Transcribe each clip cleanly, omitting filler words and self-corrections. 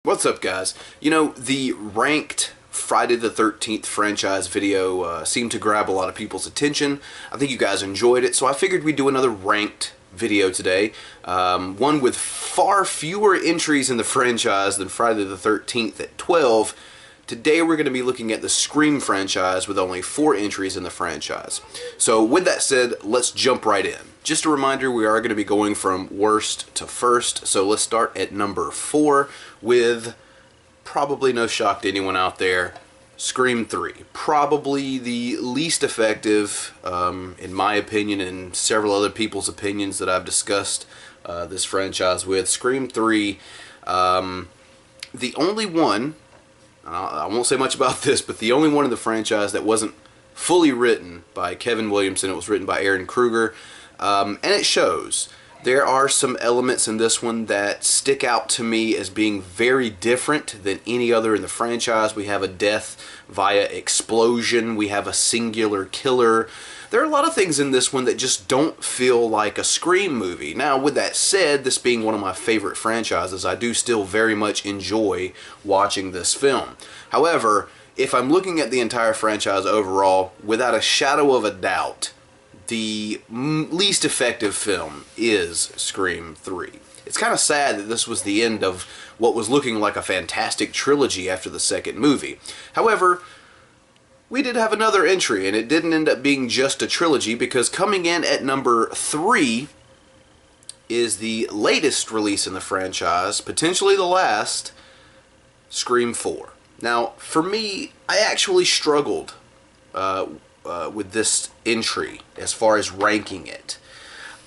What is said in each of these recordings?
What's up, guys? You know, the ranked Friday the 13th franchise video seemed to grab a lot of people's attention. I think you guys enjoyed it, so I figured we'd do another ranked video today. One with far fewer entries in the franchise than Friday the 13th at 12. Today we're going to be looking at the Scream franchise with only 4 entries in the franchise. So with that said, let's jump right in. Just a reminder, we are going to be going from worst to first, so let's start at number 4 with, probably no shock to anyone out there, Scream 3. Probably the least effective, in my opinion and several other people's opinions that I've discussed this franchise with. Scream 3, the only one, I won't say much about this, but the only one in the franchise that wasn't fully written by Kevin Williamson. It was written by Aaron Kruger, and it shows. There are some elements in this one that stick out to me as being very different than any other in the franchise. We have a death via explosion. We have a singular killer. There are a lot of things in this one that just don't feel like a Scream movie. Now, with that said, this being one of my favorite franchises, I do still very much enjoy watching this film. However, if I'm looking at the entire franchise overall, without a shadow of a doubt, the least effective film is Scream 3. It's kind of sad that this was the end of what was looking like a fantastic trilogy after the second movie. However, we did have another entry, and it didn't end up being just a trilogy, because coming in at number 3 is the latest release in the franchise, potentially the last, Scream 4. Now, for me, I actually struggled with this entry as far as ranking it.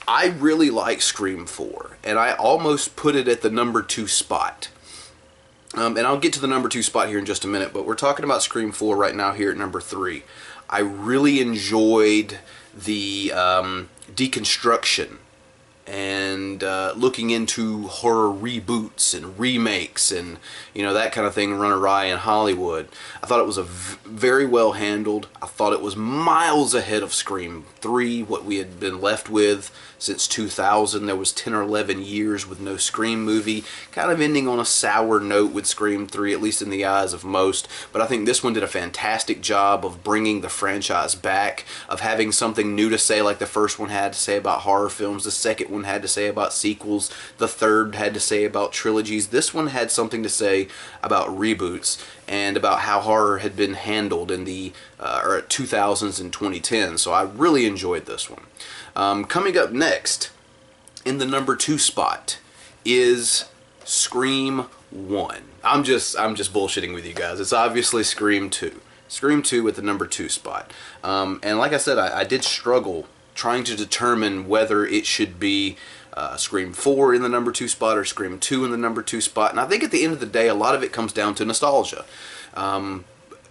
I really like Scream 4, and I almost put it at the number 2 spot. And I'll get to the number 2 spot here in just a minute, but we're talking about Scream 4 right now here at number 3. I really enjoyed the deconstruction and looking into horror reboots and remakes and, you know, that kind of thing run awry in Hollywood. I thought it was very well handled. I thought it was miles ahead of Scream 3, what we had been left with since 2000. There was 10 or 11 years with no Scream movie, kind of ending on a sour note with Scream 3, at least in the eyes of most. But I think this one did a fantastic job of bringing the franchise back, of having something new to say, like the first one had to say about horror films, the second one had to say about sequels, the third had to say about trilogies. This one had something to say about reboots and about how horror had been handled in the 2000s and 2010s. So I really enjoyed this one. Coming up next, in the number 2 spot, is Scream 1. I'm just bullshitting with you guys. It's obviously Scream 2. Scream 2 at the number 2 spot. And like I said, I did struggle trying to determine whether it should be Scream 4 in the number 2 spot or Scream 2 in the number 2 spot. And I think at the end of the day, a lot of it comes down to nostalgia.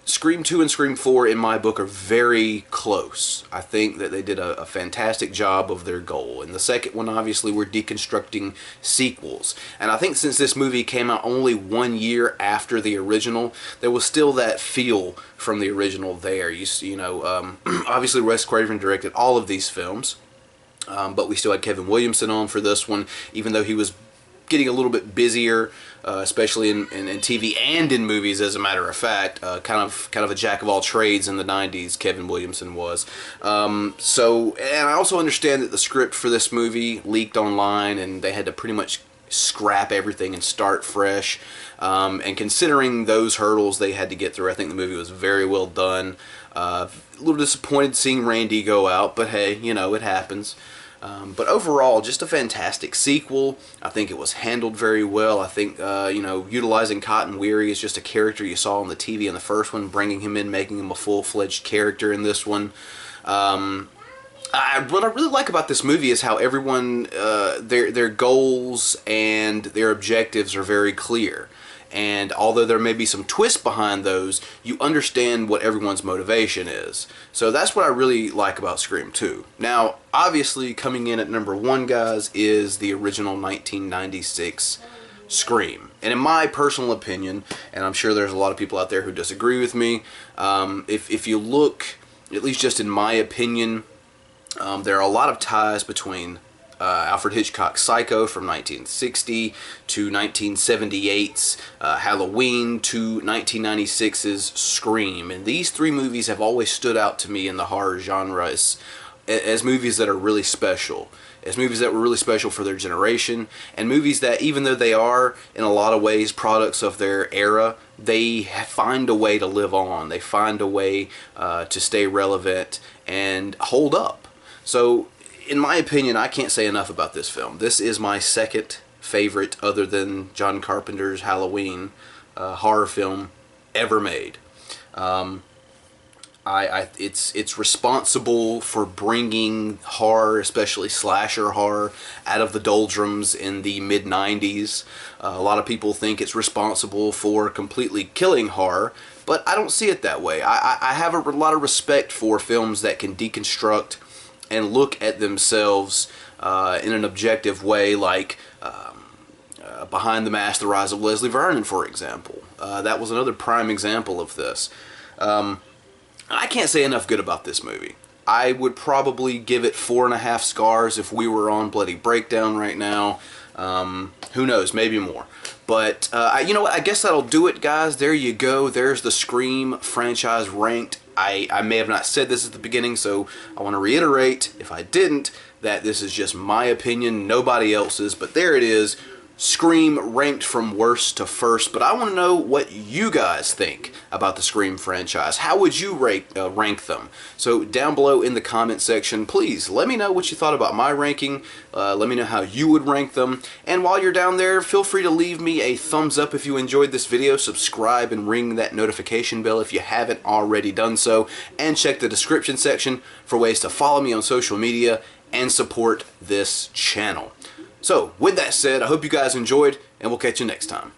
Scream 2 and Scream 4, in my book, are very close. I think that they did a fantastic job of their goal. In the second one, obviously, we're deconstructing sequels. And I think since this movie came out only 1 year after the original, there was still that feel from the original there. You know, obviously, Wes Craven directed all of these films. But we still had Kevin Williamson on for this one, even though he was getting a little bit busier, especially in TV and in movies, as a matter of fact. Kind of a jack of all trades in the 90s, Kevin Williamson was. And I also understand that the script for this movie leaked online, and they had to pretty much scrap everything and start fresh. And considering those hurdles they had to get through, I think the movie was very well done. A little disappointed seeing Randy go out, but hey, you know, it happens. But overall, just a fantastic sequel. I think it was handled very well. I think, you know, utilizing Cotton Weary as just a character you saw on the TV in the first one, bringing him in, making him a full-fledged character in this one. What I really like about this movie is how everyone, their goals and their objectives are very clear. And although there may be some twists behind those, you understand what everyone's motivation is. So that's what I really like about Scream 2. Now, obviously, coming in at number 1, guys, is the original 1996 Scream. And in my personal opinion, and I'm sure there's a lot of people out there who disagree with me, if you look, at least just in my opinion, there are a lot of ties between Alfred Hitchcock's Psycho from 1960 to 1978's Halloween to 1996's Scream. And these three movies have always stood out to me in the horror genre as movies that are really special. As movies that were really special for their generation, and movies that, even though they are in a lot of ways products of their era, they find a way to live on. They find a way to stay relevant and hold up. So, in my opinion, I can't say enough about this film. This is my second favorite, other than John Carpenter's Halloween, horror film ever made. It's responsible for bringing horror, especially slasher horror, out of the doldrums in the mid-90s. A lot of people think it's responsible for completely killing horror, but I don't see it that way. I have a lot of respect for films that can deconstruct and look at themselves in an objective way, like Behind the Mask, The Rise of Leslie Vernon, for example. That was another prime example of this. I can't say enough good about this movie. I would probably give it 4.5 stars if we were on Bloody Breakdown right now. Who knows, maybe more. But, you know what, I guess that'll do it, guys. There you go. There's the Scream franchise ranked. I may have not said this at the beginning, so I want to reiterate, if I didn't, that this is just my opinion, nobody else's. But there it is. Scream ranked from worst to first, but I want to know what you guys think about the Scream franchise. How would you rank them? So down below in the comment section, please let me know what you thought about my ranking. Let me know how you would rank them. And while you're down there, feel free to leave me a thumbs up if you enjoyed this video. Subscribe and ring that notification bell if you haven't already done so. And check the description section for ways to follow me on social media and support this channel. So, with that said, I hope you guys enjoyed, and we'll catch you next time.